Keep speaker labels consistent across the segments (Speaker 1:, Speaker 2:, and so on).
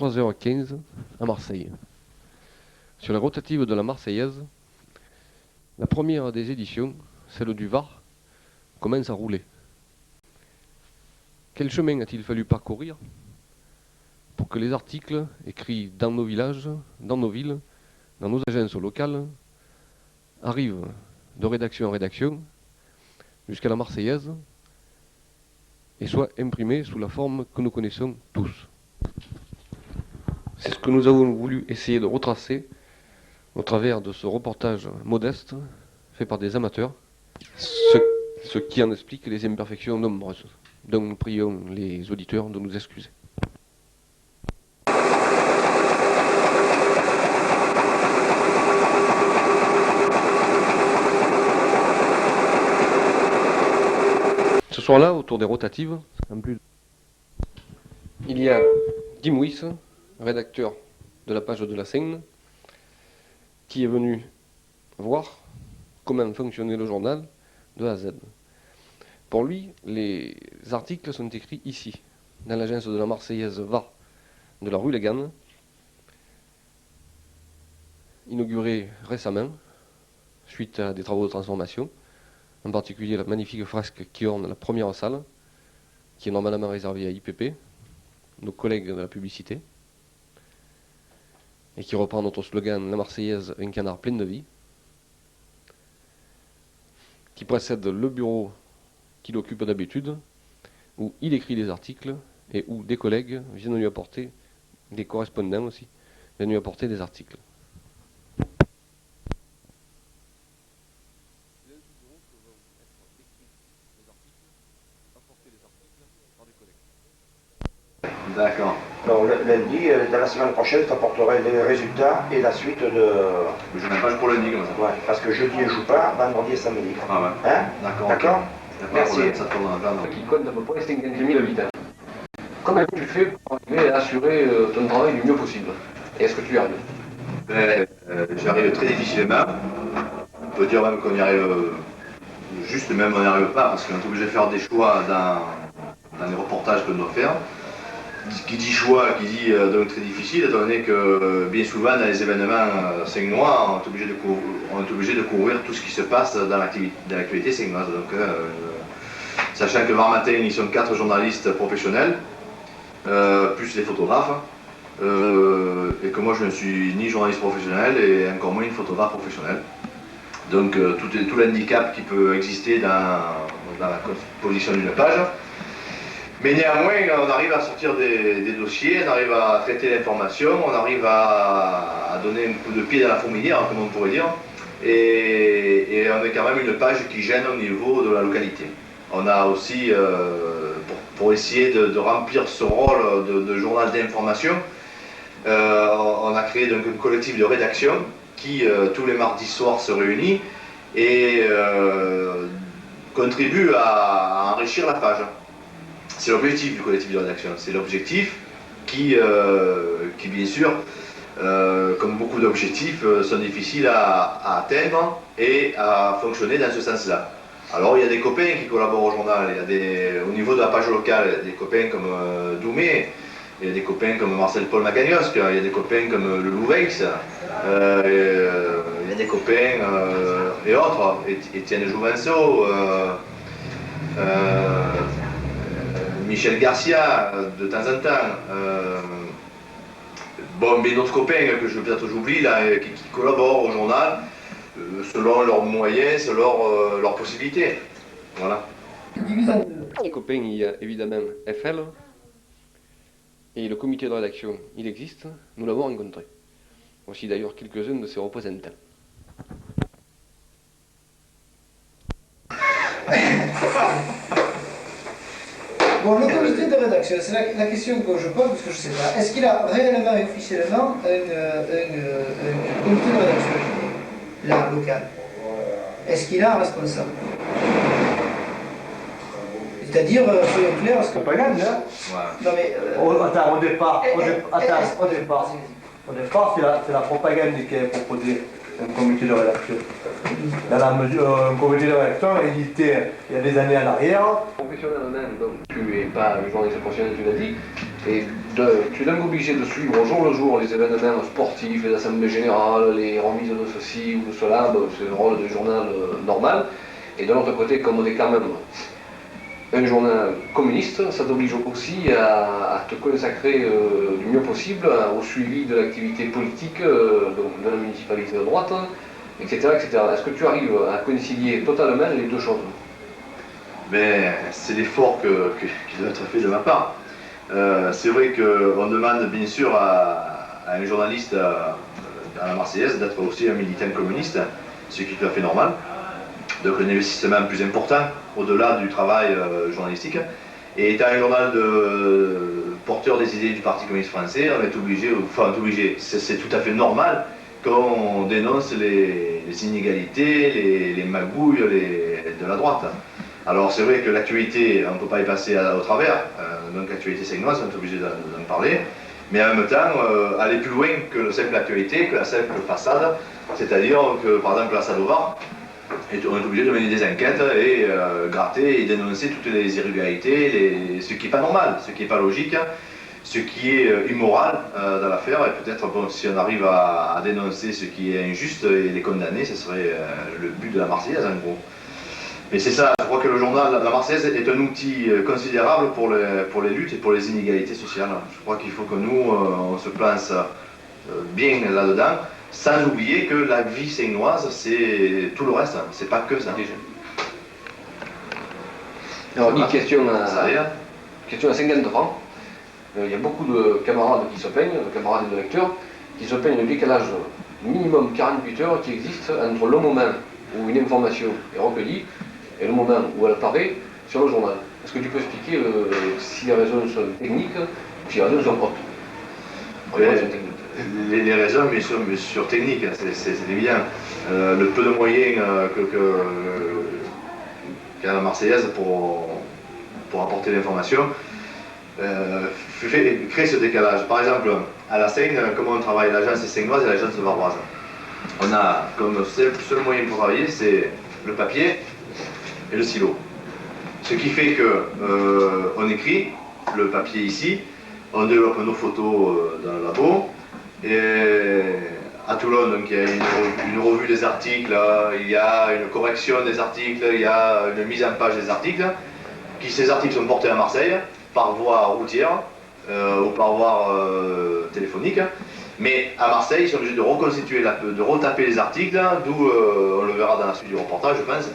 Speaker 1: 23h15 à Marseille. Sur la rotative de la Marseillaise, la première des éditions, celle du Var, commence à rouler. Quel chemin a-t-il fallu parcourir pour que les articles écrits dans nos villages, dans nos villes, dans nos agences locales, arrivent de rédaction en rédaction jusqu'à la Marseillaise et soient imprimés sous la forme que nous connaissons tous. C'est ce que nous avons voulu essayer de retracer au travers de ce reportage modeste fait par des amateurs, ce qui en explique les imperfections nombreuses, dont nous prions les auditeurs de nous excuser. Ce soir-là, autour des rotatives, en plus, il y a Guy Mouis, rédacteur de la page de la Seine, qui est venu voir comment fonctionnait le journal de A à Z. Pour lui, les articles sont écrits ici, dans l'agence de la Marseillaise Va de la rue Légan, inaugurée récemment, suite à des travaux de transformation, en particulier la magnifique fresque qui orne la première salle, qui est normalement réservée à IPP, nos collègues de la publicité, et qui reprend notre slogan « La Marseillaise, un canard plein de vie », qui précède le bureau qu'il occupe d'habitude, où il écrit des articles et où des collègues viennent lui apporter, des correspondants aussi, viennent lui apporter des articles.
Speaker 2: D'accord.
Speaker 3: Donc lundi, dans la semaine prochaine, tu apporterai les résultats et la suite de...
Speaker 2: Je n'ai pas le pour lundi comme ça.
Speaker 3: Ouais, parce que jeudi je joue pas, vendredi et samedi.
Speaker 2: Ah ouais.
Speaker 3: Hein?
Speaker 2: D'accord.
Speaker 3: D'accord.
Speaker 2: Merci.
Speaker 3: Merci.
Speaker 2: Ça tourne dans la
Speaker 1: Qui compte à peu près 50 000 habitants. Comment tu fais pour arriver à assurer ton travail du mieux possible? Et est-ce que tu y arrives?
Speaker 2: J'y arrive très difficilement. On peut dire même qu'on y arrive, juste même on n'y arrive pas parce qu'on est obligé de faire des choix dans les reportages qu'on doit faire. Qui dit choix, qui dit donc très difficile, étant donné que bien souvent dans les événements séguinois, on est obligé de couvrir tout ce qui se passe dans l'actualité séguinoise. Donc, sachant que Var Matin, ils sont 4 journalistes professionnels, plus les photographes, et que moi je ne suis ni journaliste professionnel et encore moins une photographe professionnelle. Donc tout l'handicap qui peut exister dans la composition d'une page. Mais néanmoins, on arrive à sortir des dossiers, on arrive à traiter l'information, on arrive à donner un coup de pied dans la fourmilière, comme on pourrait dire, et on est quand même une page qui gêne au niveau de la localité. On a aussi, pour essayer de remplir ce rôle de journal d'information, on a créé donc un collectif de rédaction qui, tous les mardis soirs, se réunit et contribue à enrichir la page. C'est l'objectif du collectif de rédaction, c'est l'objectif qui bien sûr, comme beaucoup d'objectifs, sont difficiles à atteindre et à fonctionner dans ce sens-là. Alors il y a des copains qui collaborent au journal, au niveau de la page locale, il y a des copains comme Doumé, il y a des copains comme Marcel Paul Magagnos, il y a des copains comme le Louvex, il y a des copains et autres, Étienne Jouvenceau, Michel Garcia, de temps en temps, bon, mais d'autres copains que peut-être j'oublie, là, qui collaborent au journal, selon leurs moyens, selon leurs possibilités. Voilà.
Speaker 1: Les copains, il y a évidemment FL, et le comité de rédaction, il existe, nous l'avons rencontré. Voici d'ailleurs quelques-uns de ses représentants.
Speaker 4: Bon, le comité de rédaction, c'est la question que je pose parce que je ne sais pas. Est-ce qu'il a réellement et officiellement un comité de rédaction, là, local? Est-ce qu'il a un responsable? C'est-à-dire, soyons clairs, parce que...
Speaker 5: Propagande, hein?
Speaker 4: Non mais...
Speaker 5: Attends, au départ, c'est la propagande qui a proposé un comité de rédaction. Dans la mesure, un comité de rédaction existait il y a des années en arrière.
Speaker 1: Professionnellement, donc tu n'es pas un journaliste professionnel, tu l'as dit. Et tu es donc obligé de suivre au jour le jour les événements sportifs, les assemblées générales, les remises de ceci ou de cela, c'est le rôle du journal normal. Et de l'autre côté, comme on est quand même un journal communiste, ça t'oblige aussi à te consacrer du mieux possible au suivi de l'activité politique de la municipalité de droite, etc. etc. Est-ce que tu arrives à concilier totalement les deux choses?
Speaker 2: Mais c'est l'effort qui doit être fait de ma part. C'est vrai qu'on demande bien sûr à un journaliste à la Marseillaise d'être aussi un militant communiste, ce qui est tout à fait normal. Donc un investissement plus important au-delà du travail journalistique. Et étant un journal porteur des idées du Parti communiste français, on est obligé, c'est tout à fait normal qu'on dénonce les inégalités, les magouilles de la droite. Alors c'est vrai que l'actualité, on ne peut pas y passer au travers, donc l'actualité sénoise, on est obligé d'en parler, mais en même temps, aller plus loin que la simple actualité, que la simple façade, c'est-à-dire que par exemple la Sadovar, on est obligé de mener des enquêtes et gratter et dénoncer toutes les irrégularités, ce qui n'est pas normal, ce qui n'est pas logique, ce qui est immoral dans l'affaire, et peut-être bon, si on arrive à dénoncer ce qui est injuste et les condamner, ce serait le but de la Marseillaise en gros. Mais c'est ça, je crois que le journal La Marseillaise est un outil considérable pour les luttes et pour les inégalités sociales. Je crois qu'il faut que nous, on se place bien là-dedans, sans oublier que la vie sénoise, c'est tout le reste, c'est pas que ça.
Speaker 1: Alors, une question à 50 francs. Il y a beaucoup de camarades qui se plaignent, de camarades et de lecteurs, qui se plaignent du décalage minimum 48 heures qui existe entre le moment où une information est recueillie et le moment où elle apparaît sur le journal. Est-ce que tu peux expliquer si les raisons sont techniques ou si les raisons sont autres?
Speaker 2: Les raisons, bien sûr techniques, c'est évident. Le peu de moyens qu'a la Marseillaise pour apporter l'information crée ce décalage. Par exemple, à la Seine, comment on travaille? L'agence est sénoise et l'agence varoise. On a comme seul moyen pour travailler, c'est le papier et le stylo. Ce qui fait que on écrit le papier ici, on développe nos photos dans le labo, et à Toulon, donc, il y a une revue des articles, il y a une correction des articles, il y a une mise en page des articles. Ces articles sont portés à Marseille par voie routière ou par voie téléphonique. Mais à Marseille, ils sont obligés de reconstituer, de retaper les articles, d'où, on le verra dans la suite du reportage, je pense,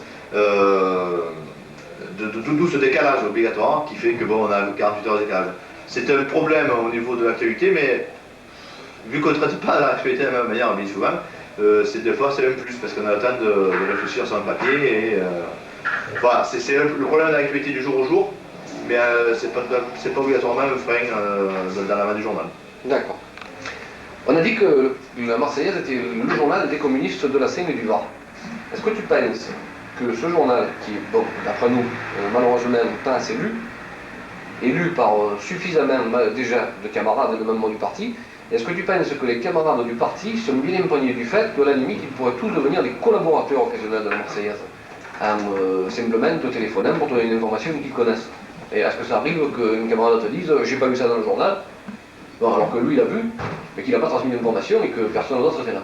Speaker 2: d'où ce décalage obligatoire qui fait que bon, on a 48 heures de décalage. C'est un problème au niveau de l'actualité, mais vu qu'on ne traite pas l'actualité de la même manière, bien souvent, des fois c'est un plus, parce qu'on a le temps de réfléchir sur un papier. Et, voilà, c'est le problème de l'actualité du jour au jour, mais c'est pas obligatoirement un frein dans la main du journal.
Speaker 1: D'accord. On a dit que la Marseillaise était le journal des communistes de la Seine et du Var. Est-ce que tu penses que ce journal, qui est, bon, d'après nous, malheureusement pas assez lu, est lu par suffisamment déjà de camarades et de membres du parti, est-ce que tu penses que les camarades du parti sont bien imprégnés du fait qu'à la limite, ils pourraient tous devenir des collaborateurs occasionnels de la Marseillaise, en simplement te téléphonant pour te donner une information qu'ils connaissent? Et est-ce que ça arrive qu'un camarade te dise « j'ai pas vu ça dans le journal », bon, alors que lui il a vu, mais qu'il n'a pas transmis l'information et que personne d'autre était là?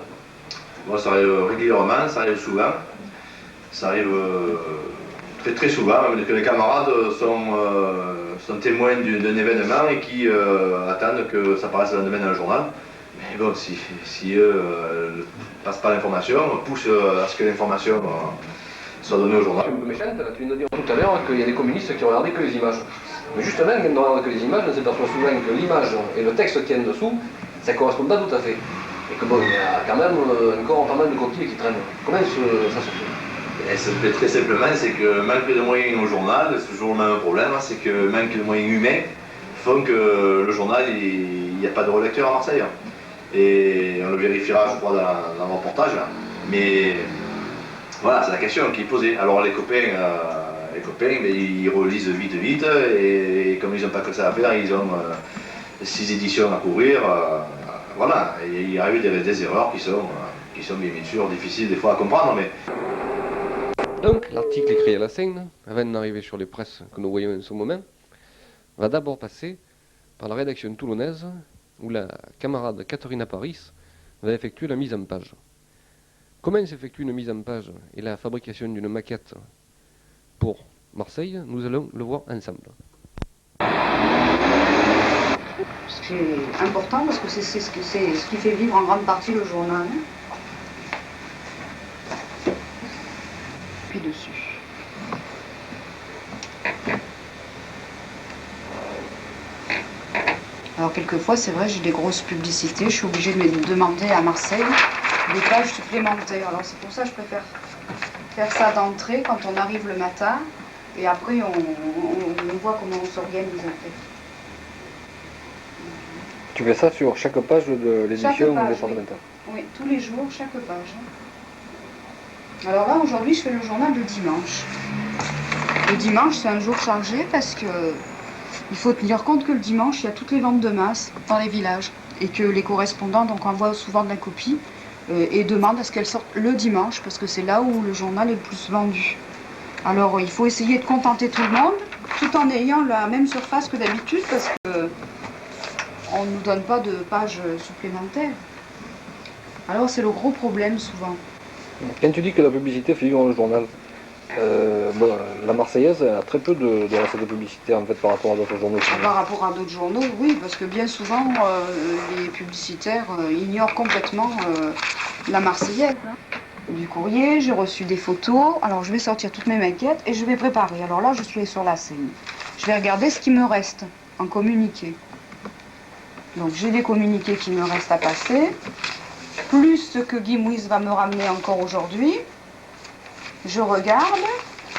Speaker 2: Bon, ça arrive régulièrement, ça arrive souvent. Ça arrive très très souvent, que les camarades sont témoins d'un événement et qui attendent que ça paraisse le lendemain dans le journal. Mais bon, si eux ne passent pas l'information, poussent à ce que l'information soit donnée au journal.
Speaker 1: Je suis un peu méchante, tu viens de dire tout à l'heure qu'il y a des communistes qui ont regardé que les images. Mais justement, quand on regarde que les images, on s'aperçoit souvent que l'image et le texte qu'il y a en dessous, ça ne correspond pas tout à fait. Et que bon, il y a quand même encore pas mal de coquilles qui traînent. Comment ça se fait?
Speaker 2: Et ça se fait très simplement, c'est que manque de moyens au journal, c'est toujours le même problème, c'est que manque de moyens humains font que le journal, il n'y a pas de relecteur à Marseille. Et on le vérifiera, je crois, dans le reportage. Mais voilà, c'est la question qui est posée. Alors les copains, mais ils relisent vite, et comme ils n'ont pas que ça à faire, ils ont 6 éditions à couvrir. Voilà, et il arrive des erreurs qui sont bien sûr difficiles des fois à comprendre, mais...
Speaker 1: Donc, l'article écrit à la Seine, avant d'arriver sur les presses que nous voyons en ce moment, va d'abord passer par la rédaction toulonnaise, où la camarade Catherine Paris va effectuer la mise en page. Comment s'effectue une mise en page et la fabrication d'une maquette pour Marseille? Nous allons le voir ensemble.
Speaker 6: C'est important parce que c'est ce qui fait vivre en grande partie le journal. Puis dessus. Alors quelquefois, c'est vrai, j'ai des grosses publicités, je suis obligée de me demander à Marseille des pages supplémentaires. Alors c'est pour ça que je préfère faire ça d'entrée quand on arrive le matin et après on voit comment on s'organise en fait.
Speaker 1: Tu fais ça sur chaque page de l'édition départementale?
Speaker 6: Oui, tous les jours, chaque page. Alors là, aujourd'hui, je fais le journal de dimanche. Le dimanche, c'est un jour chargé parce que il faut tenir compte que le dimanche, il y a toutes les ventes de masse dans les villages et que les correspondants donc envoient souvent de la copie et demandent à ce qu'elle sorte le dimanche parce que c'est là où le journal est le plus vendu. Alors, il faut essayer de contenter tout le monde tout en ayant la même surface que d'habitude parce que on ne nous donne pas de pages supplémentaires. Alors c'est le gros problème souvent.
Speaker 1: Quand tu dis que la publicité fait vivre le journal, la Marseillaise a très peu de recettes publicitaires en fait par rapport à d'autres journaux.
Speaker 6: Par rapport à d'autres journaux, oui, parce que bien souvent les publicitaires ignorent complètement la Marseillaise. Du courrier, j'ai reçu des photos, alors je vais sortir toutes mes maquettes et je vais préparer. Alors là je suis sur la scène. Je vais regarder ce qui me reste en communiqué. Donc j'ai des communiqués qui me restent à passer, plus ce que Guy Mouys va me ramener encore aujourd'hui. Je regarde,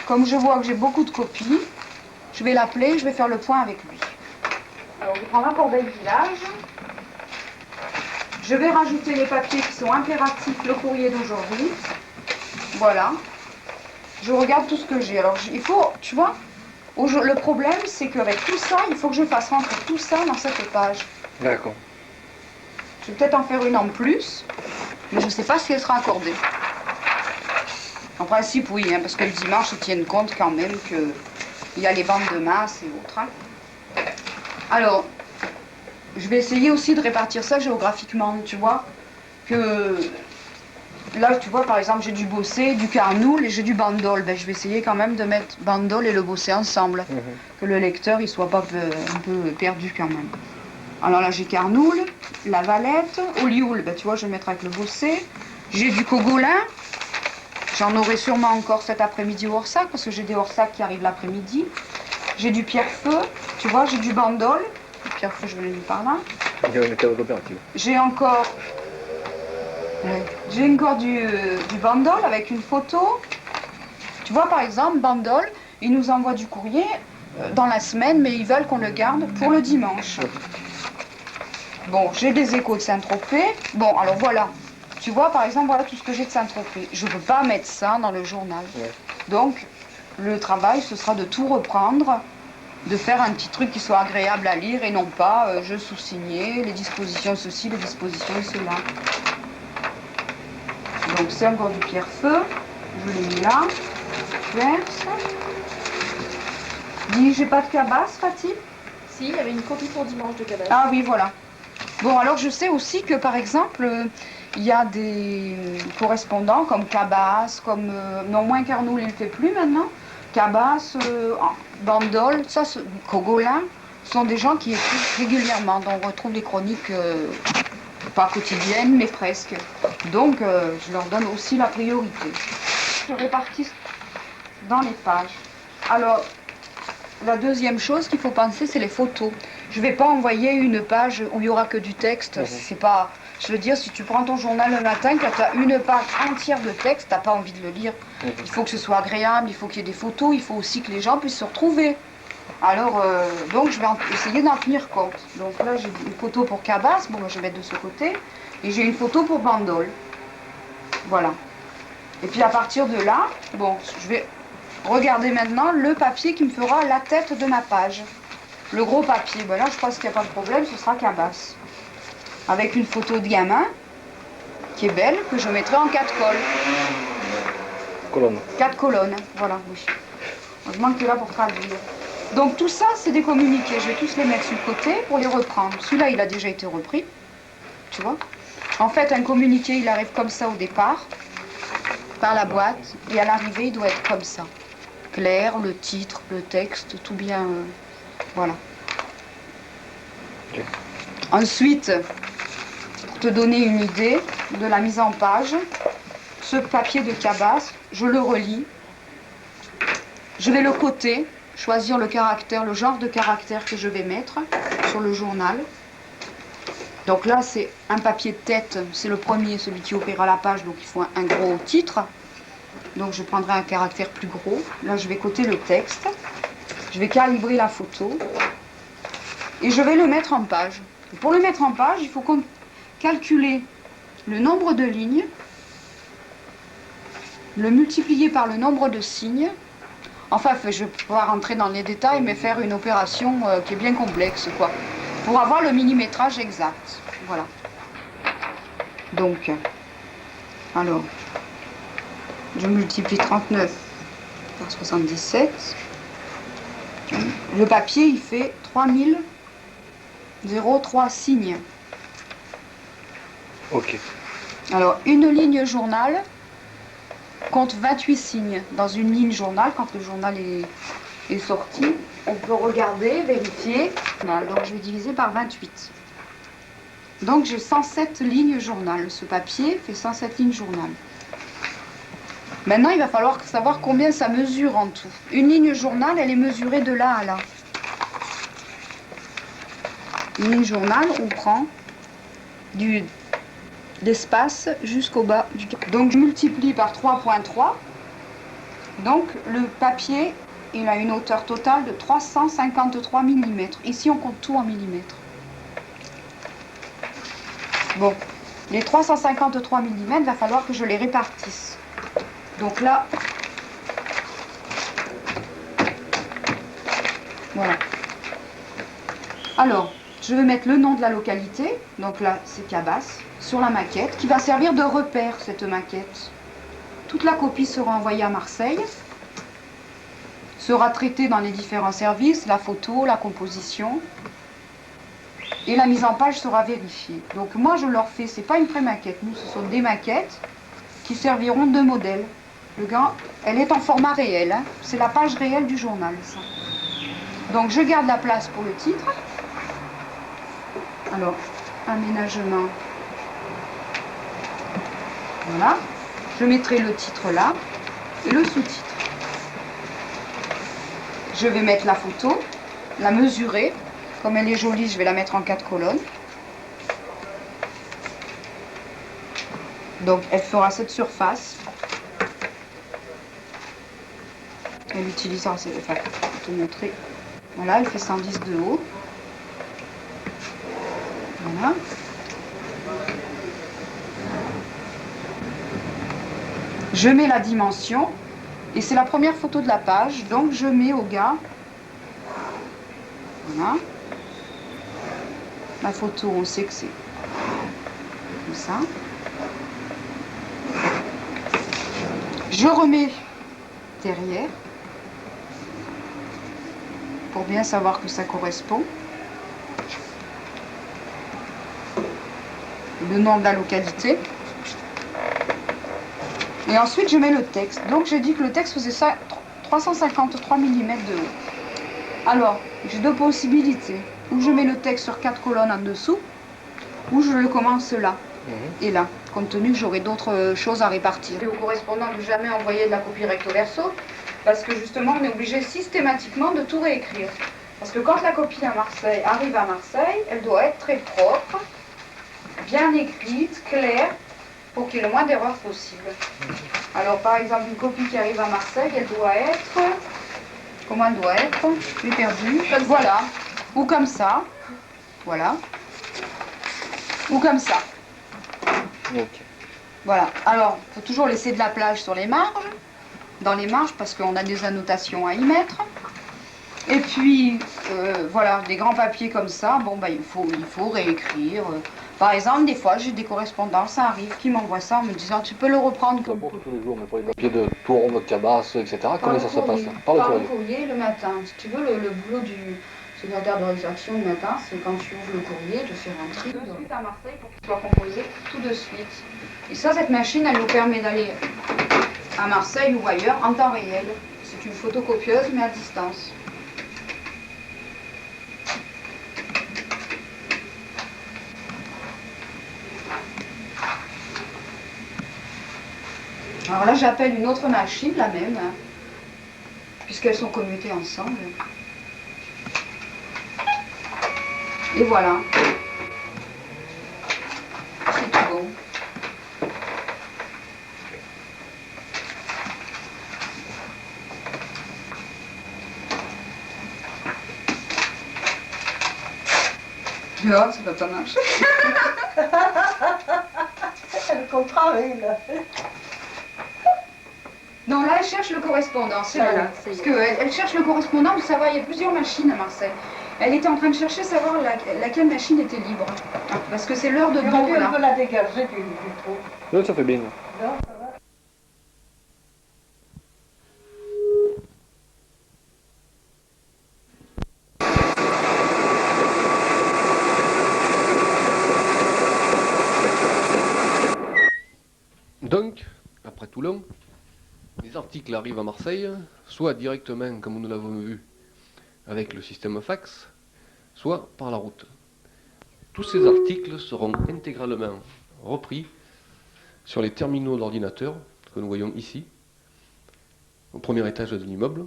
Speaker 6: comme je vois que j'ai beaucoup de copies, je vais l'appeler, je vais faire le point avec lui. Alors je prends la corbeille village, je vais rajouter les papiers qui sont impératifs, le courrier d'aujourd'hui. Voilà, je regarde tout ce que j'ai. Alors il faut, tu vois, le problème c'est qu'avec tout ça, il faut que je fasse rentrer tout ça dans cette page.
Speaker 1: D'accord.
Speaker 6: Je vais peut-être en faire une en plus, mais je ne sais pas si elle sera accordée. En principe, oui, hein, parce que le dimanche, ils tiennent compte quand même qu'il y a les ventes de masse et autres. Hein. Alors, je vais essayer aussi de répartir ça géographiquement, tu vois. Que là, tu vois, par exemple, j'ai du Bossé, du Carnoul et j'ai du Bandol. Ben, je vais essayer quand même de mettre Bandol et le Bossé ensemble. Que le lecteur, il soit pas un peu perdu quand même. Alors là, j'ai Carnoul, la Valette, Olioul, ben, tu vois, je vais mettre avec le Bossé. J'ai du Cogolin. J'en aurai sûrement encore cet après-midi au Orsac, parce que j'ai des Orsac qui arrivent l'après-midi. J'ai du Pierrefeu, tu vois, j'ai du Bandol. Pierrefeu, je vais le lire par là.
Speaker 1: Il y a une carte coopérative.
Speaker 6: J'ai encore du Bandol avec une photo. Tu vois, par exemple, Bandol, ils nous envoient du courrier dans la semaine, mais ils veulent qu'on le garde pour le dimanche. Bon, j'ai des échos de Saint-Tropez. Bon, alors voilà. Tu vois, par exemple, voilà tout ce que j'ai de Saint-Tropez. Je ne peux pas mettre ça dans le journal. Ouais. Donc, le travail, ce sera de tout reprendre, de faire un petit truc qui soit agréable à lire et non pas je sous-signer les dispositions ceci, les dispositions cela. Donc, c'est encore du Pierrefeu. Je l'ai mis là. Verse. Dis, j'ai pas de cabasse, Fatih?
Speaker 7: Si, il y avait une copie pour dimanche de cabasse.
Speaker 6: Ah oui, voilà. Bon, alors je sais aussi que, par exemple, il y a des correspondants comme Cabas, comme... non, moins Carnoul, il ne le fait plus maintenant. Cabas, Bandol, ça, Cogolin, sont des gens qui écrivent régulièrement. Donc on retrouve les chroniques, pas quotidiennes, mais presque. Donc je leur donne aussi la priorité. Je répartis dans les pages. Alors, la deuxième chose qu'il faut penser, c'est les photos. Je ne vais pas envoyer une page où il n'y aura que du texte. C'est pas... Je veux dire, si tu prends ton journal le matin, quand tu as une page entière de texte, tu n'as pas envie de le lire. Il faut que ce soit agréable, il faut qu'il y ait des photos, il faut aussi que les gens puissent se retrouver. Alors, donc je vais essayer d'en tenir compte. Donc là, j'ai une photo pour Cabas, bon, je vais mettre de ce côté. Et j'ai une photo pour Bandol. Voilà. Et puis à partir de là, bon, je vais regarder maintenant le papier qui me fera la tête de ma page. Le gros papier, ben là je pense qu'il n'y a pas de problème, ce sera Cabas. Avec une photo de gamin, qui est belle, que je mettrai en 4 colonnes.
Speaker 1: Colonnes.
Speaker 6: 4 colonnes, voilà, oui. Je manque que là pour traduire. Donc tout ça, c'est des communiqués. Je vais tous les mettre sur le côté pour les reprendre. Celui-là, il a déjà été repris. Tu vois? En fait, un communiqué, il arrive comme ça au départ, par la boîte, et à l'arrivée, il doit être comme ça. Clair, le titre, le texte, tout bien... voilà.
Speaker 1: Ok.
Speaker 6: Ensuite, pour te donner une idée de la mise en page, ce papier de Cabas, je le relis. Je vais le coter, choisir le caractère, le genre de caractère que je vais mettre sur le journal. Donc là, c'est un papier de tête, c'est le premier, celui qui ouvrira la page, donc il faut un gros titre. Donc je prendrai un caractère plus gros. Là, je vais coter le texte. Je vais calibrer la photo. Et je vais le mettre en page. Et pour le mettre en page, il faut calculer le nombre de lignes, le multiplier par le nombre de signes. Enfin, je ne vais pas rentrer dans les détails, mais faire une opération qui est bien complexe, quoi. Pour avoir le millimétrage exact. Voilà. Donc, alors, je multiplie 39 par 77. Le papier, il fait 3003 signes.
Speaker 1: Ok.
Speaker 6: Alors, une ligne journal compte 28 signes. Dans une ligne journal, quand le journal est sorti, on peut regarder, vérifier. Donc, je vais diviser par 28. Donc, j'ai 107 lignes journal. Ce papier fait 107 lignes journal. Maintenant, il va falloir savoir combien ça mesure en tout. Une ligne journal, elle est mesurée de là à là. Une ligne journal, on prend d'espace jusqu'au bas du... Donc, je multiplie par 3,3. Donc, le papier, il a une hauteur totale de 353 mm. Ici, on compte tout en millimètres. Bon, les 353 mm, il va falloir que je les répartisse. Donc là, voilà. Alors, je vais mettre le nom de la localité, donc là c'est Cabas, sur la maquette, qui va servir de repère, cette maquette. Toute la copie sera envoyée à Marseille, sera traitée dans les différents services, la photo, la composition, et la mise en page sera vérifiée. Donc moi je leur fais, c'est pas une pré-maquette, nous ce sont des maquettes qui serviront de modèle. Le gars, elle est en format réel, hein. C'est la page réelle du journal, ça. Donc je garde la place pour le titre. Alors, aménagement. Voilà. Je mettrai le titre là et le sous-titre. Je vais mettre la photo, la mesurer. Comme elle est jolie, je vais la mettre en 4 colonnes. Donc elle fera cette surface. Elle utilisera, enfin, je vais te montrer. Voilà, elle fait 110 de haut. Voilà. Je mets la dimension et c'est la première photo de la page, donc je mets au gars. Voilà. La photo, on sait que c'est comme ça. Je remets derrière pour bien savoir que ça correspond. Le nom de la localité. Et ensuite, je mets le texte. Donc, j'ai dit que le texte faisait ça 353 mm de haut. Alors, j'ai deux possibilités. Ou je mets le texte sur 4 colonnes en dessous, ou je le commence là et là, compte tenu que j'aurai d'autres choses à répartir. Et au correspondant de jamais envoyer de la copie recto verso, parce que justement, on est obligé systématiquement de tout réécrire. Parce que quand la copie à Marseille arrive à Marseille, elle doit être très propre, bien écrite, claire, pour qu'il y ait le moins d'erreurs possible. Alors, par exemple, une copie qui arrive à Marseille, elle doit être... Comment elle doit être? Je l'ai perdue. Voilà. Ou comme ça. Voilà. Ou comme ça.
Speaker 1: Ok.
Speaker 6: Voilà. Alors, il faut toujours laisser de la plage sur les marges. Dans les marges, parce qu'on a des annotations à y mettre. Et puis, voilà, des grands papiers comme ça, bon, bah, il faut réécrire. Par exemple, des fois, j'ai des correspondants, ça arrive, qui m'envoient ça en me disant tu peux le reprendre comme
Speaker 1: Pour tous les jours, mais pour les papiers de tourne, cabasse, etc. Comment ça se passe?
Speaker 6: Par le courrier le matin. Si tu veux, le boulot du secrétaire de rédaction le matin, c'est quand tu ouvres le courrier, de faire un tri de suite à Marseille pour qu'il soit composé tout de suite. Et ça, cette machine, elle nous permet d'aller à Marseille ou ailleurs en temps réel. C'est une photocopieuse, mais à distance. Alors là, j'appelle une autre machine, la même, hein, puisqu'elles sont commutées ensemble. Et voilà. C'est tout bon. Ah, ça va pas marcher.
Speaker 7: Elle comprend, oui, là.
Speaker 6: Non, là, elle cherche le correspondant, c'est
Speaker 7: Voilà,
Speaker 6: bon.
Speaker 7: ça y est.
Speaker 6: Parce qu'elle cherche le correspondant, vous savez, il y a plusieurs machines à Marseille. Elle était en train de chercher savoir laquelle machine était libre. Parce que c'est l'heure de
Speaker 7: On
Speaker 6: bombe,
Speaker 7: peut
Speaker 6: là.
Speaker 7: la dégager du trou.
Speaker 1: Non, ça fait bien.
Speaker 7: Non, ça va.
Speaker 1: Donc, après Toulon, les articles arrivent à Marseille, soit directement, comme nous l'avons vu, avec le système fax, soit par la route. Tous ces articles seront intégralement repris sur les terminaux d'ordinateurs que nous voyons ici, au premier étage de l'immeuble,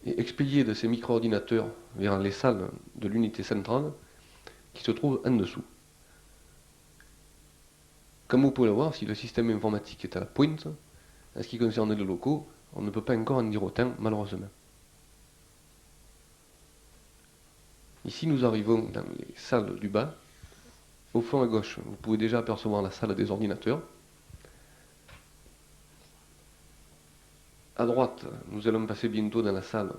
Speaker 1: et expédiés de ces micro-ordinateurs vers les salles de l'unité centrale qui se trouvent en dessous. Comme vous pouvez le voir, si le système informatique est à la pointe, en ce qui concerne les locaux, on ne peut pas encore en dire autant, malheureusement. Ici, nous arrivons dans les salles du bas. Au fond à gauche, vous pouvez déjà apercevoir la salle des ordinateurs. À droite, nous allons passer bientôt dans la salle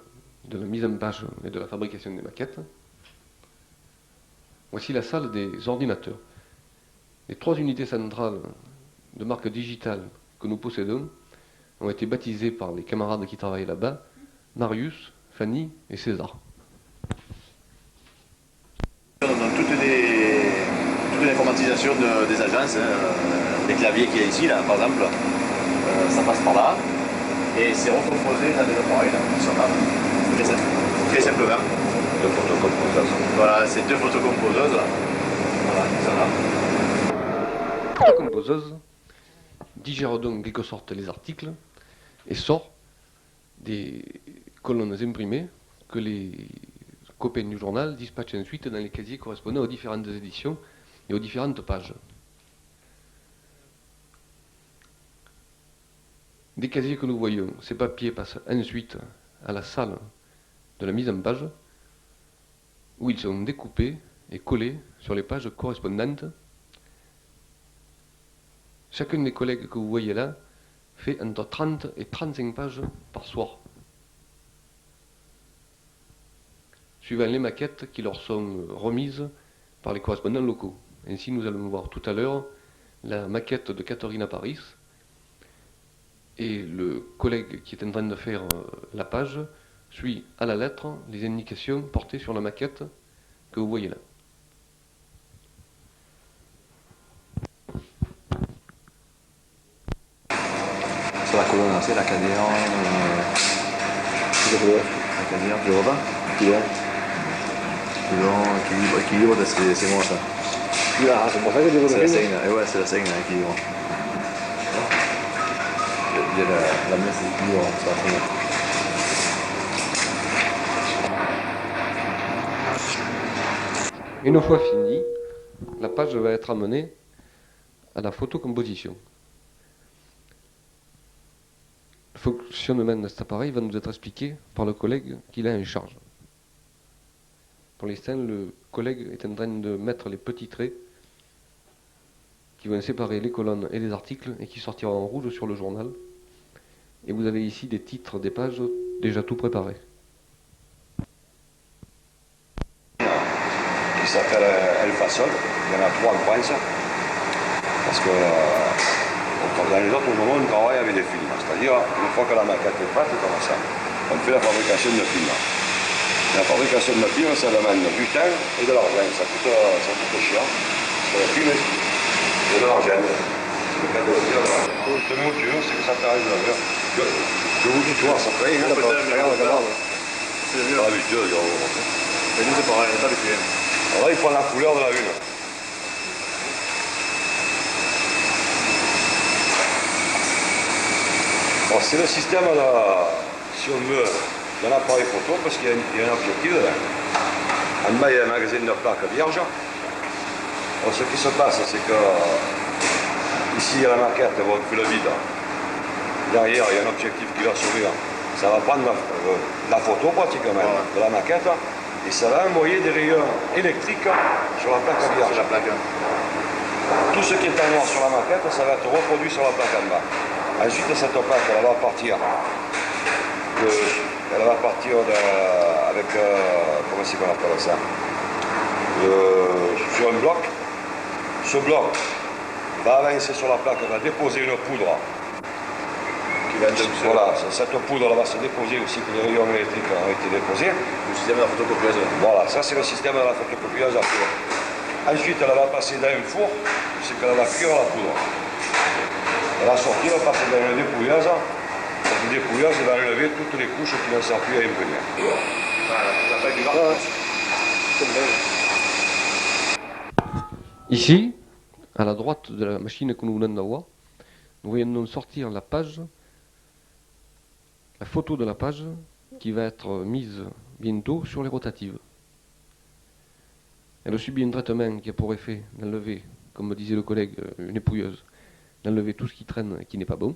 Speaker 1: de la mise en page et de la fabrication des maquettes. Voici la salle des ordinateurs. Les 3 unités centrales de marque digitale que nous possédons ont été baptisées par les camarades qui travaillent là-bas, Marius, Fanny et César.
Speaker 2: Dans toute l'informatisation des agences, les claviers qu'il y a ici, là, par exemple, ça passe par là, et c'est recomposé dans des appareils là, qui sont là. Très simplement. 2 photocomposeuses. Voilà, c'est 2 photocomposeuses là. Voilà, qui sont là.
Speaker 1: La composeuse digère donc en quelque sorte les articles et sort des colonnes imprimées que les copains du journal dispatchent ensuite dans les casiers correspondant aux différentes éditions et aux différentes pages. Des casiers que nous voyons, ces papiers passent ensuite à la salle de la mise en page où ils sont découpés et collés sur les pages correspondantes. Chacun des collègues que vous voyez là fait entre 30 et 35 pages par soir, suivant les maquettes qui leur sont remises par les correspondants locaux. Ainsi, nous allons voir tout à l'heure la maquette de Catherine Paris, et le collègue qui est en train de faire la page suit à la lettre les indications portées sur la maquette que vous voyez là.
Speaker 2: Sur la colonne, c'est l'Acadien. L'Acadien, tu vois pas? Équilibre, c'est moi ça.
Speaker 1: Ah, c'est pour ça que je
Speaker 2: C'est la scène, et ouais, c'est la scène, équilibre. Il y a la messe équilibre, ça va très bien.
Speaker 1: Une fois fini, la page va être amenée à la photocomposition. Le fonctionnement de cet appareil va nous être expliqué par le collègue qui l'a en charge. Pour l'instant, le collègue est en train de mettre les petits traits qui vont séparer les colonnes et les articles et qui sortiront en rouge sur le journal. Et vous avez ici des titres des pages déjà tout préparés.
Speaker 8: s'appelle El Fasol. Il y en a 3 en France. Parce que dans les autres moments, on travaille avec des films. C'est-à-dire, une fois que la maquette est prête, comme ça, on fait la fabrication de films. La fabrication de film, ça demande du temps et de l'argent. Ça coûte cher. Sur le film, et de l'argent. C'est le cas de le dire. Le mot dur, c'est que ça t'arrive là. Je vous dis, tu vois, ça fait rien. C'est mieux. Pas habitué, mais nous, c'est pareil, on est habitué. Alors là, il prend la couleur de la lune. C'est le système, si on veut, d'un appareil photo, parce qu'il y a un objectif dedans. En bas, il y a un magasin de plaques vierges. Alors, ce qui se passe, c'est que ici, il y a la maquette, on fait le vide. Derrière, il y a un objectif qui va s'ouvrir. Ça va prendre la photo pratiquement de la maquette et ça va envoyer des rayons électriques sur la plaque vierge. Tout ce qui est en noir sur la maquette, ça va être reproduit sur la plaque en bas. Ensuite, cette plaque, elle va partir avec, comment c'est qu'on appelle ça, sur un bloc. Ce bloc va avancer sur la plaque, va déposer une poudre. Voilà, cette poudre va se déposer aussi que les rayons électriques ont été déposés. Le système de la photocopieuse. Voilà, ça c'est le système de la photocopieuse. Ensuite, elle va passer dans un four, c'est qu'elle va cuire la poudre. Elle va sortir, elle va passer dans une dépouilleuse. Cette dépouilleuse va enlever toutes les couches qui ne servent plus à imprimer.
Speaker 1: Ici, à la droite de la machine que nous venons d'avoir, nous voyons sortir la page, la photo de la page qui va être mise bientôt sur les rotatives. Elle subit un traitement qui a pour effet d'enlever, comme me disait le collègue, une épouilleuse, d'enlever tout ce qui traîne et qui n'est pas bon.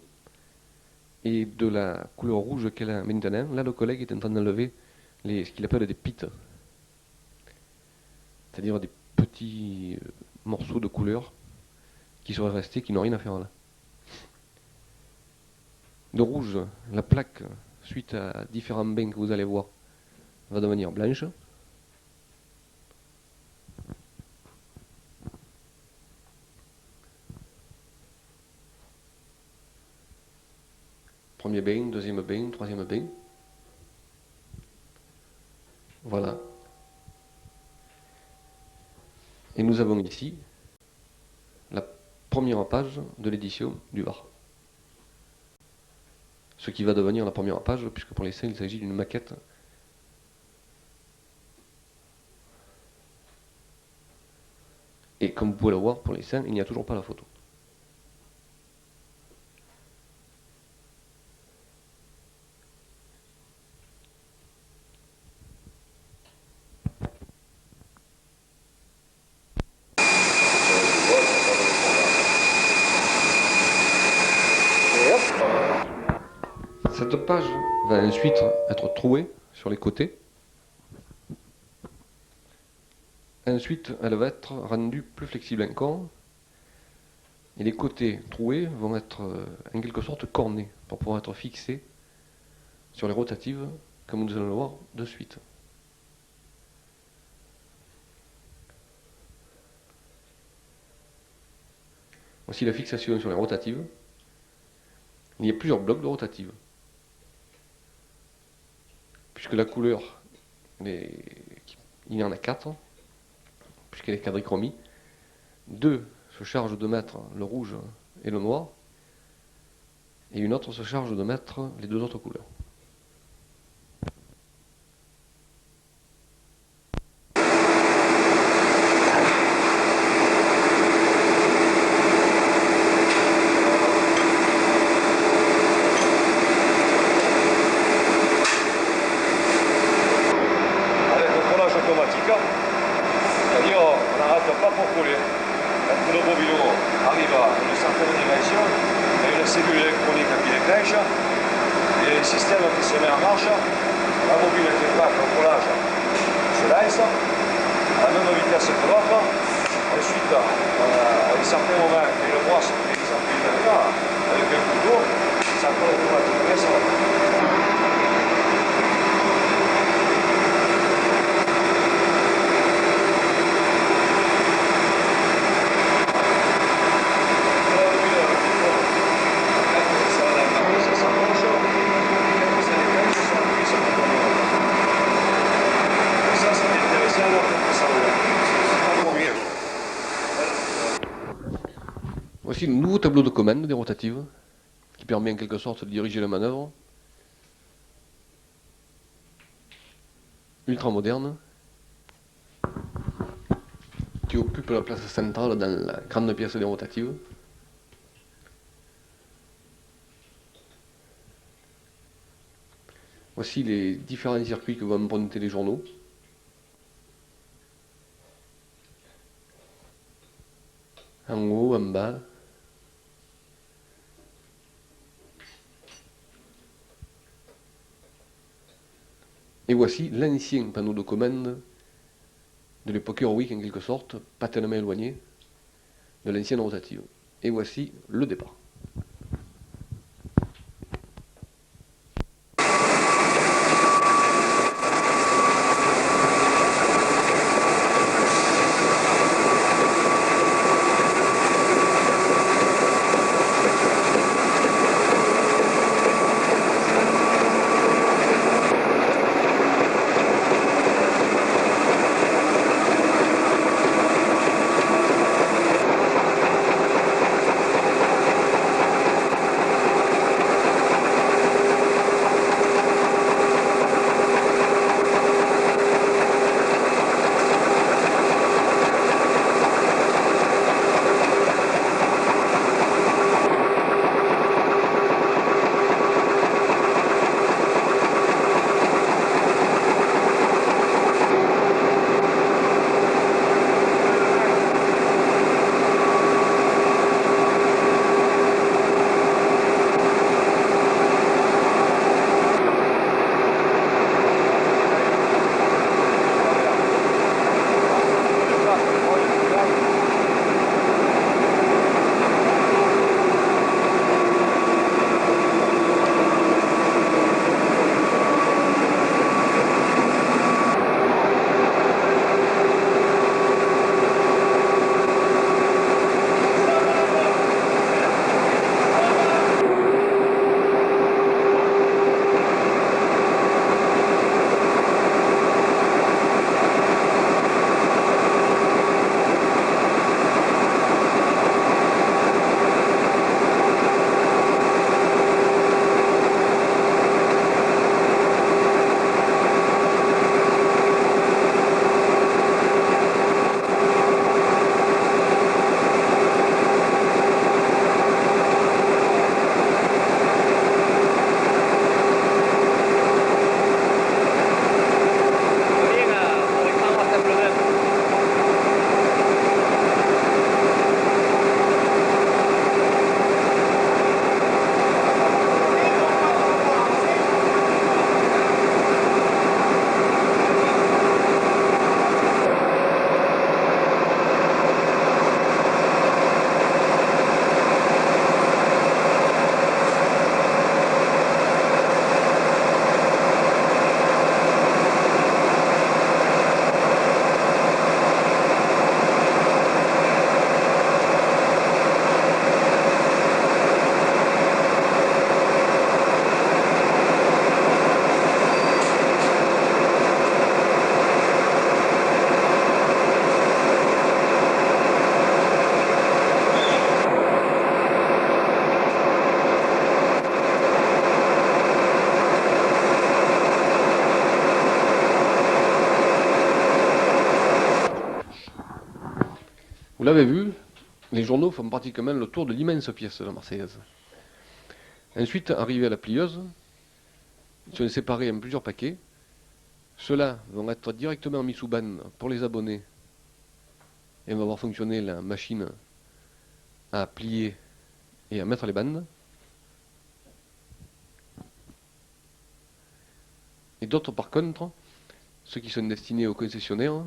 Speaker 1: Et de la couleur rouge qu'elle a maintenant, là le collègue est en train d'enlever ce qu'il appelle des pits. C'est-à-dire des petits morceaux de couleur qui seraient restés, qui n'ont rien à faire là. De rouge, la plaque, suite à différents bains que vous allez voir, va devenir blanche. Premier bain, deuxième bain, troisième bain. Voilà. Et nous avons ici la première page de l'édition du Var. Ce qui va devenir la première page, puisque pour l'instant il s'agit d'une maquette. Et comme vous pouvez le voir, pour l'instant, il n'y a toujours pas la photo. Cette page va ensuite être trouée sur les côtés. Ensuite, elle va être rendue plus flexible encore. Et les côtés troués vont être en quelque sorte cornés pour pouvoir être fixés sur les rotatives, comme nous allons le voir de suite. Voici la fixation sur les rotatives. Il y a plusieurs blocs de rotatives. Puisque la couleur, il y en a 4, puisqu'elle est quadrichromie. 2 se chargent de mettre le rouge et le noir, et une autre se charge de mettre les 2 autres couleurs.
Speaker 8: C'est-à-dire, on n'arrête pas pour coller. Quand le bobino arrive à une certaine dimension, il y a une cellule électronique qui déclenche, et le système qui se met en marche, la bobine qui part au collage se lance, à la même vitesse que l'autre. Ensuite, à un certain moment, il le brosse, il s'appuie derrière, avec un couteau, ça colle automatiquement, ça va.
Speaker 1: Voici le nouveau tableau de commande des rotatives, qui permet en quelque sorte de diriger la manœuvre. Ultra moderne, qui occupe la place centrale dans la grande pièce des rotatives. Voici les différents circuits que vont emprunter les journaux. En haut, en bas. Et voici l'ancien panneau de commande de l'époque héroïque en quelque sorte, pas tellement éloigné de l'ancienne rotative. Et voici le départ. Vous l'avez vu, les journaux font pratiquement le tour de l'immense pièce de la Marseillaise. Ensuite, arrivé à la plieuse, ils sont séparés en plusieurs paquets. Ceux-là vont être directement mis sous banne pour les abonnés et on va voir fonctionner la machine à plier et à mettre les bandes. Et d'autres par contre, ceux qui sont destinés aux concessionnaires,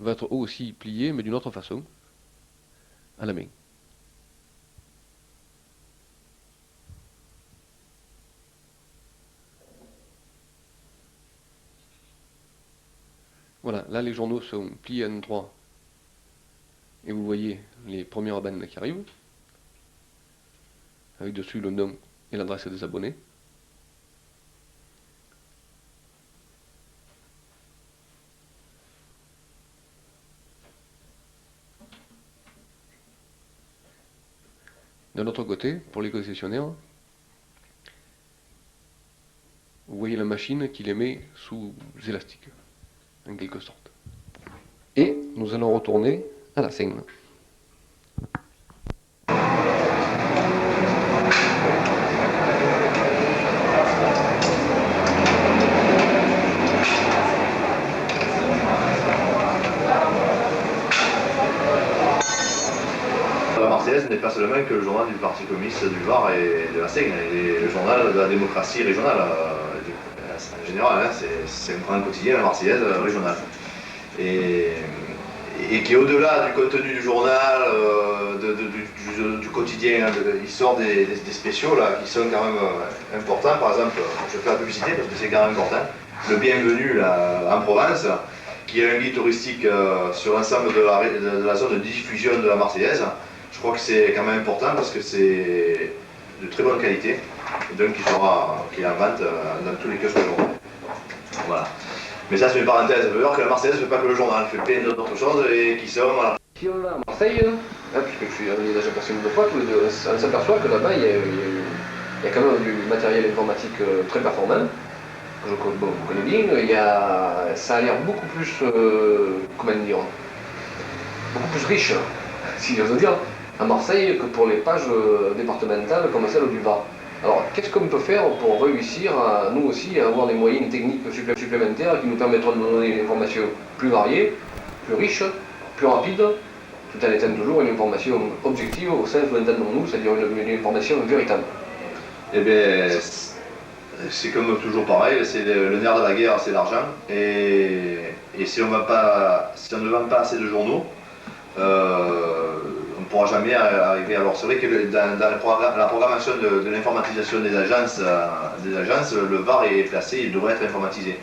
Speaker 1: vont être eux aussi pliés mais d'une autre façon, à la main. Voilà, là les journaux sont pliés en droit et vous voyez les premières bandes qui arrivent, avec dessus le nom et l'adresse des abonnés. De l'autre côté, pour les concessionnaires, vous voyez la machine qui les met sous élastique, en quelque sorte. Et nous allons retourner à la Seine.
Speaker 2: La Marseillaise n'est pas seulement que le journal du Parti communiste du Var et de la Seine, elle est le journal de la démocratie régionale. En général, hein, c'est un grand quotidien, la Marseillaise régionale. Et qui au-delà du contenu du journal, du quotidien, hein, il sort des spéciaux là, qui sont quand même importants. Par exemple, je fais la publicité parce que c'est quand même important. Le Bienvenu là, en Provence, qui est un guide touristique sur l'ensemble de la zone de diffusion de la Marseillaise. Je crois que c'est quand même important parce que c'est de très bonne qualité, et donc qui est en vente dans tous les kiosques aujourd'hui. Voilà. Mais ça c'est une parenthèse, ça veut dire que la Marseillaise ne fait pas que le journal, elle fait plein d'autres choses et qui sont... Voilà.
Speaker 1: Si on va à Marseille, hein, puisque je suis déjà passé une fois, tous les deux, on s'aperçoit que là-bas il y a quand même du matériel informatique très performant, que je connais bien, ça a l'air beaucoup plus, comment dire, beaucoup plus riche, si j'ose dire, à Marseille que pour les pages départementales comme celle du Var. Alors, qu'est-ce qu'on peut faire pour réussir, nous aussi, à avoir des moyens techniques supplémentaires qui nous permettront de donner une information plus variée, plus riche, plus rapide, tout en étant toujours une information objective au sens où entendons-nous, c'est-à-dire une information véritable?
Speaker 2: Eh bien, c'est comme toujours pareil, c'est le nerf de la guerre, c'est l'argent. Et si on ne vend pas assez de journaux, on ne pourra jamais arriver. Alors c'est vrai que dans la programmation de l'informatisation des agences, le VAR est placé, il devrait être informatisé.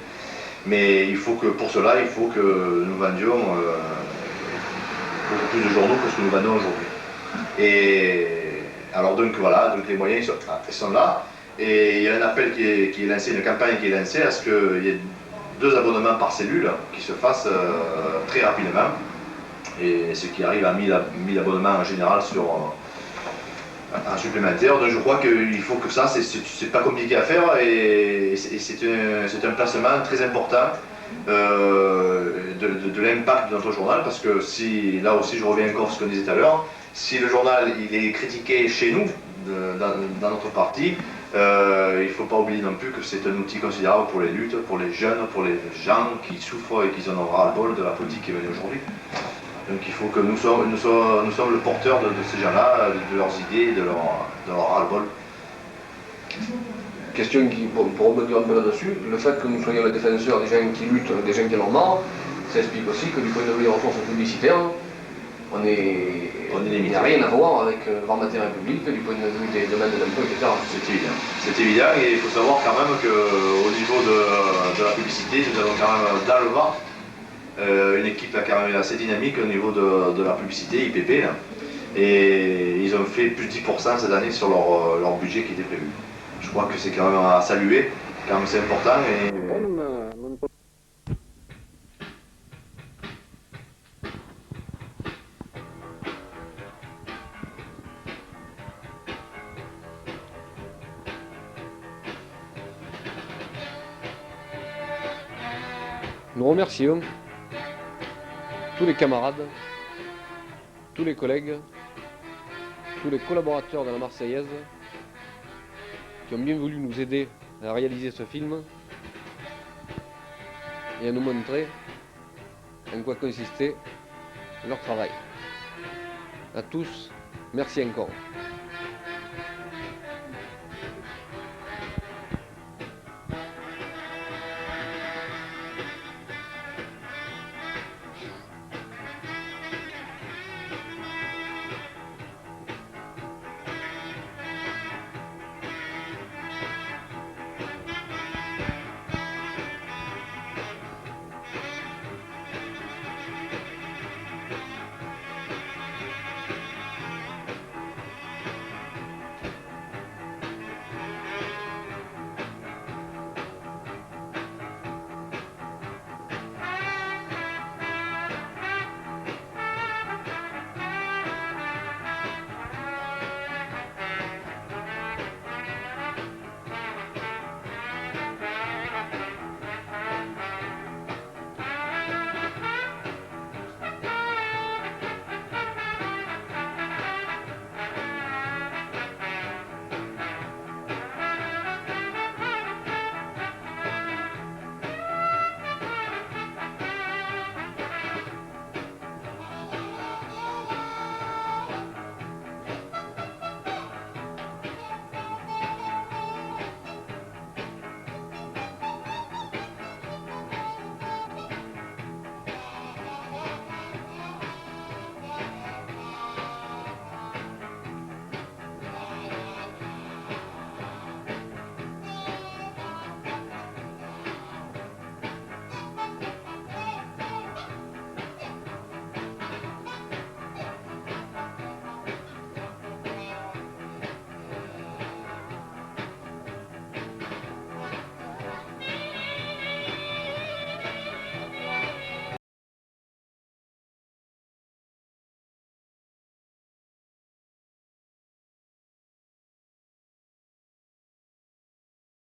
Speaker 2: Mais il faut que, pour cela, il faut que nous vendions beaucoup plus de journaux que ce que nous vendons aujourd'hui. Et alors donc voilà, donc les moyens sont là. Et il y a un appel qui est lancé, une campagne qui est lancée à ce qu'il y ait 2 abonnements par cellule qui se fassent très rapidement. Et ce qui arrive à 1000 abonnements en général en supplémentaire. Donc je crois qu'il faut que ça, c'est pas compliqué à faire et c'est un placement très important de l'impact de notre journal, parce que si, là aussi je reviens encore à ce qu'on disait tout à l'heure, si le journal il est critiqué chez nous, dans notre parti, il ne faut pas oublier non plus que c'est un outil considérable pour les luttes, pour les jeunes, pour les gens qui souffrent et qui en ont ras-le-bol de la politique qui est venue aujourd'hui. Donc il faut que nous sommes le porteur de ces gens-là, de leurs idées, de leur ras-le-bol.
Speaker 1: Question qui, pour rebondir un peu là-dessus, le fait que nous soyons les défenseurs des gens qui luttent, des gens qui en ont marre, ça explique aussi que du point de vue des ressources publicitaires, il n'y a rien à voir avec le Varmatin République, du point de vue des domaines de l'emploi, etc.
Speaker 2: C'est évident. C'est évident, et il faut savoir quand même qu'au niveau de la publicité, nous avons quand même dans le Var une équipe quand même assez dynamique au niveau de la publicité, IPP, là. Et ils ont fait plus de 10% cette année sur leur budget qui était prévu. Je crois que c'est quand même à saluer, quand même c'est important.
Speaker 1: Nous remercions tous les camarades, tous les collègues, tous les collaborateurs de la Marseillaise qui ont bien voulu nous aider à réaliser ce film et à nous montrer en quoi consistait leur travail. À tous, merci encore.